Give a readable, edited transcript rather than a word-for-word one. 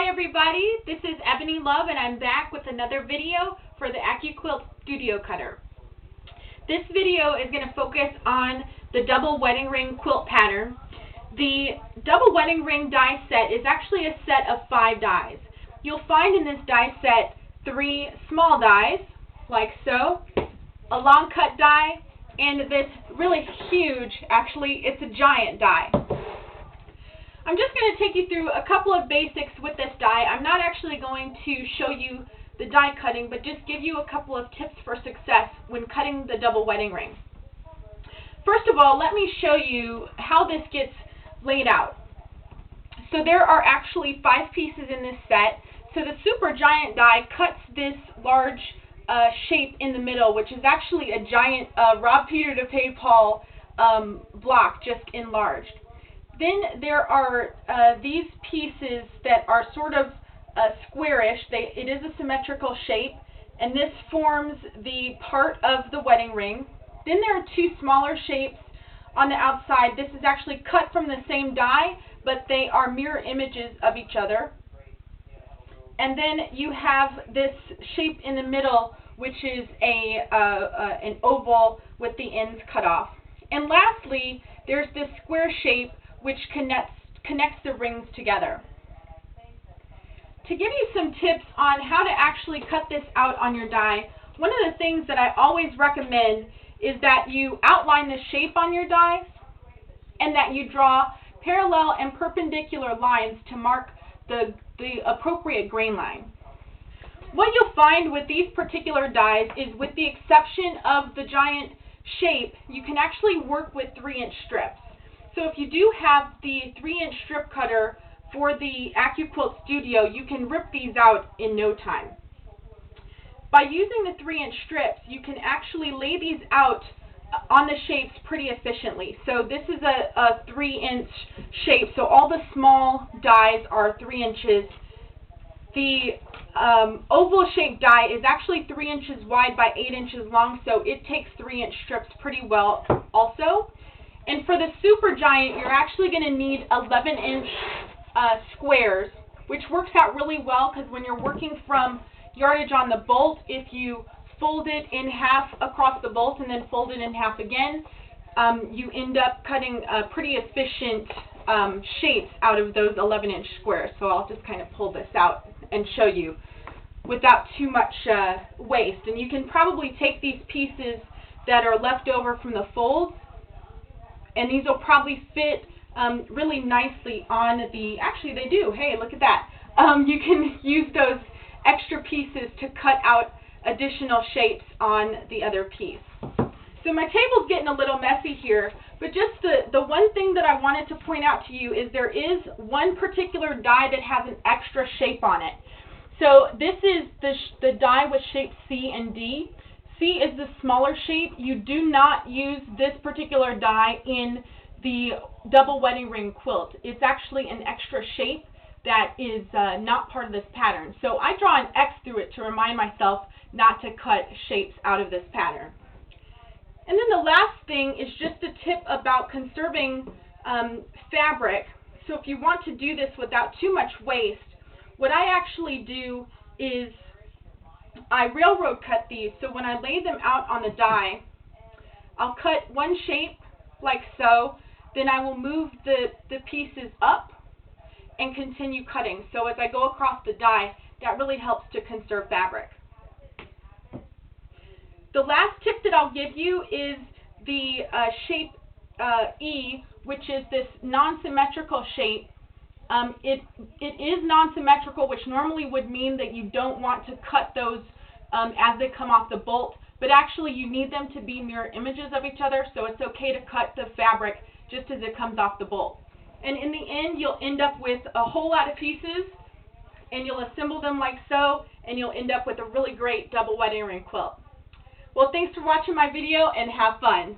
Hi everybody, this is Ebony Love and I'm back with another video for the AccuQuilt Studio Cutter. This video is going to focus on the double wedding ring quilt pattern. The double wedding ring die set is actually a set of 5 dies. You'll find in this die set 3 small dies, like so, a long cut die, and this really huge, actually it's a giant die. I'm just going to take you through a couple of basics with this die. I'm not actually going to show you the die cutting, but just give you a couple of tips for success when cutting the double wedding ring. First of all, let me show you how this gets laid out. So there are actually 5 pieces in this set. So the super giant die cuts this large shape in the middle, which is actually a giant rob Peter to pay Paul block, just enlarged. Then there are these pieces that are sort of squarish. It is a symmetrical shape, and this forms the part of the wedding ring. Then there are 2 smaller shapes on the outside. This is actually cut from the same die, but they are mirror images of each other. And then you have this shape in the middle, which is an oval with the ends cut off. And lastly, there's this square shape which connects the rings together. To give you some tips on how to actually cut this out on your die, one of the things that I always recommend is that you outline the shape on your die and that you draw parallel and perpendicular lines to mark the appropriate grain line. What you'll find with these particular dies is, with the exception of the giant shape, you can actually work with 3-inch strips. So if you do have the 3-inch strip cutter for the AccuQuilt Studio, you can rip these out in no time. By using the 3-inch strips, you can actually lay these out on the shapes pretty efficiently. So this is a 3-inch shape, so all the small dies are 3 inches. The oval shaped die is actually 3 inches wide by 8 inches long, so it takes 3-inch strips pretty well also. And for the super giant, you're actually going to need 11-inch squares, which works out really well because when you're working from yardage on the bolt, if you fold it in half across the bolt and then fold it in half again, you end up cutting pretty efficient shapes out of those 11-inch squares. So I'll just kind of pull this out and show you without too much waste. And you can probably take these pieces that are left over from the folds, and these will probably fit really nicely on the, actually they do, hey, look at that. You can use those extra pieces to cut out additional shapes on the other piece. So my table's getting a little messy here, but just the one thing that I wanted to point out to you is there is one particular die that has an extra shape on it. So this is the die with shapes C and D. C is the smaller shape. You do not use this particular die in the double wedding ring quilt. It's actually an extra shape that is not part of this pattern. So I draw an X through it to remind myself not to cut shapes out of this pattern. And then the last thing is just a tip about conserving fabric. So if you want to do this without too much waste, what I actually do is I railroad cut these. So when I lay them out on the die, I'll cut one shape like so, then I will move the pieces up and continue cutting. So as I go across the die, that really helps to conserve fabric. The last tip that I'll give you is the shape E, which is this non-symmetrical shape. It is non-symmetrical, which normally would mean that you don't want to cut those as they come off the bolt, but actually you need them to be mirror images of each other, so it's okay to cut the fabric just as it comes off the bolt. And in the end, you'll end up with a whole lot of pieces, and you'll assemble them like so, and you'll end up with a really great double wedding ring quilt. Well, thanks for watching my video, and have fun.